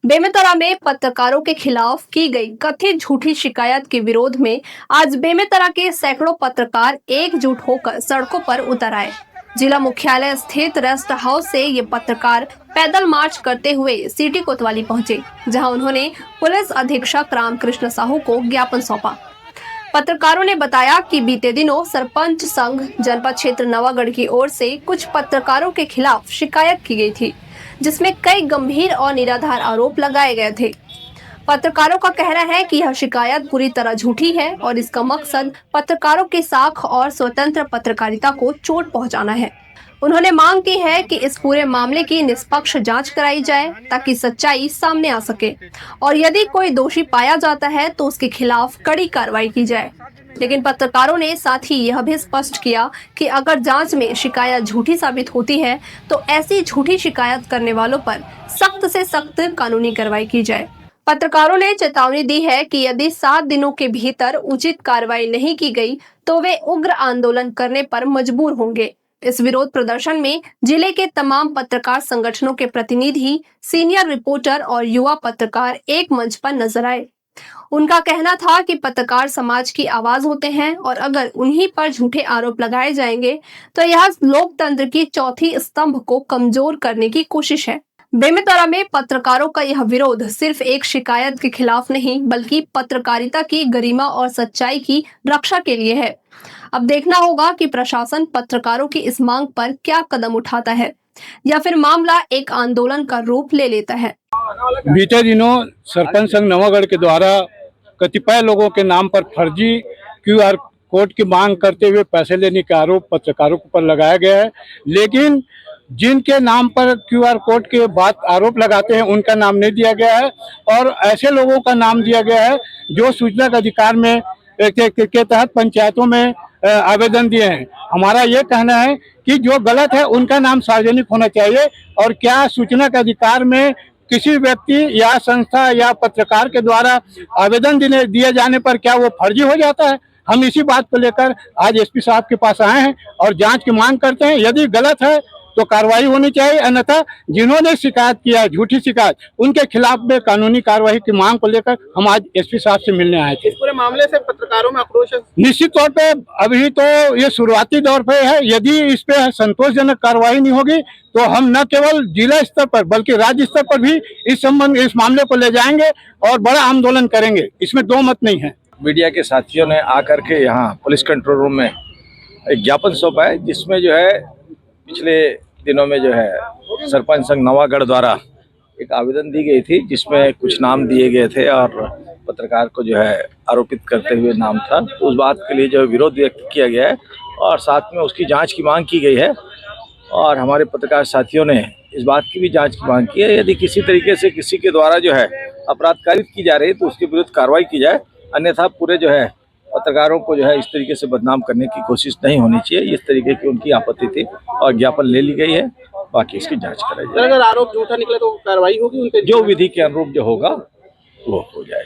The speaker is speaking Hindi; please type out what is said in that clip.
बेमेतरा में पत्रकारों के खिलाफ की गई कथित झूठी शिकायत के विरोध में आज बेमेतरा के सैकड़ों पत्रकार एकजुट होकर सड़कों पर उतर आए। जिला मुख्यालय स्थित रेस्ट हाउस से ये पत्रकार पैदल मार्च करते हुए सिटी कोतवाली पहुंचे, जहां उन्होंने पुलिस अधीक्षक रामकृष्ण साहू को ज्ञापन सौंपा। पत्रकारों ने बताया कि बीते दिनों सरपंच संघ जनपद क्षेत्र नवागढ़ की ओर से कुछ पत्रकारों के खिलाफ शिकायत की गई थी, जिसमें कई गंभीर और निराधार आरोप लगाए गए थे। पत्रकारों का कहना है कि यह शिकायत पूरी तरह झूठी है और इसका मकसद पत्रकारों की साख और स्वतंत्र पत्रकारिता को चोट पहुंचाना है। उन्होंने मांग की है कि इस पूरे मामले की निष्पक्ष जांच कराई जाए ताकि सच्चाई सामने आ सके और यदि कोई दोषी पाया जाता है तो उसके खिलाफ कड़ी कार्रवाई की जाए। लेकिन पत्रकारों ने साथ ही यह भी स्पष्ट किया कि अगर जांच में शिकायत झूठी साबित होती है तो ऐसी झूठी शिकायत करने वालों पर सख्त से सख्त कानूनी कार्रवाई की जाए। पत्रकारों ने चेतावनी दी है कि यदि 7 दिनों के भीतर उचित कार्रवाई नहीं की गई तो वे उग्र आंदोलन करने पर मजबूर होंगे। इस विरोध प्रदर्शन में जिले के तमाम पत्रकार संगठनों के प्रतिनिधि, सीनियर रिपोर्टर और युवा पत्रकार एक मंच पर नजर आए। उनका कहना था कि पत्रकार समाज की आवाज होते हैं और अगर उन्हीं पर झूठे आरोप लगाए जाएंगे तो यह लोकतंत्र की चौथी स्तंभ को कमजोर करने की कोशिश है। बेमेतरा में पत्रकारों का यह विरोध सिर्फ एक शिकायत के खिलाफ नहीं बल्कि पत्रकारिता की गरिमा और सच्चाई की रक्षा के लिए है। अब देखना होगा कि प्रशासन पत्रकारों की इस मांग पर क्या कदम उठाता है या फिर मामला एक आंदोलन का रूप ले लेता है। बीते दिनों सरपंच संघ नवागढ़ के द्वारा कतिपय लोगों के नाम पर फर्जी QR कोड की मांग करते हुए पैसे लेने का आरोप पत्रकारों पर लगाया गया है, लेकिन जिनके नाम पर QR कोड के बाद आरोप लगाते हैं उनका नाम नहीं दिया गया है और ऐसे लोगों का नाम दिया गया है जो सूचना के अधिकार में के तहत पंचायतों में आवेदन दिए हैं। हमारा ये कहना है कि जो गलत है उनका नाम सार्वजनिक होना चाहिए और क्या सूचना के अधिकार में किसी व्यक्ति या संस्था या पत्रकार के द्वारा आवेदन दिए जाने पर क्या वो फर्जी हो जाता है। हम इसी बात को लेकर आज SP साहब के पास आए हैं और जांच की मांग करते हैं। यदि गलत है तो कार्रवाई होनी चाहिए, अन्यथा जिन्होंने शिकायत किया है झूठी शिकायत उनके खिलाफ में कानूनी कार्रवाई की मांग को लेकर हम आज SP साहब से मिलने आए थे। इस पूरे मामले से पत्रकारों में आक्रोश है। निश्चित तौर पे अभी तो ये शुरुआती दौर पे है। यदि इस पे संतोषजनक कार्रवाई नहीं होगी तो हम न केवल जिला स्तर पर बल्कि राज्य स्तर पर भी इस मामले को ले जाएंगे और बड़ा आंदोलन करेंगे, इसमें दो मत नहीं है। मीडिया के साथियों ने आकर के यहाँ पुलिस कंट्रोल रूम में एक ज्ञापन सौंपा है, जिसमें जो है पिछले दिनों में जो है सरपंच संघ नवागढ़ द्वारा एक आवेदन दी गई थी जिसमें कुछ नाम दिए गए थे और पत्रकार को जो है आरोपित करते हुए नाम था। तो उस बात के लिए जो विरोध व्यक्त किया गया है और साथ में उसकी जांच की मांग की गई है और हमारे पत्रकार साथियों ने इस बात की भी जांच की मांग की है। यदि किसी तरीके से किसी के द्वारा जो है अपराध कारित की जा रही है तो उसके विरुद्ध कार्रवाई की जाए, अन्यथा पूरे जो है पत्रकारों को जो है इस तरीके से बदनाम करने की कोशिश नहीं होनी चाहिए। इस तरीके की उनकी आपत्ति थी और ज्ञापन ले ली गई है, बाकी इसकी जांच कराई जाए। अगर आरोप झूठा निकले तो कार्रवाई होगी उनके, जो विधि के अनुरूप जो होगा वो हो जाए।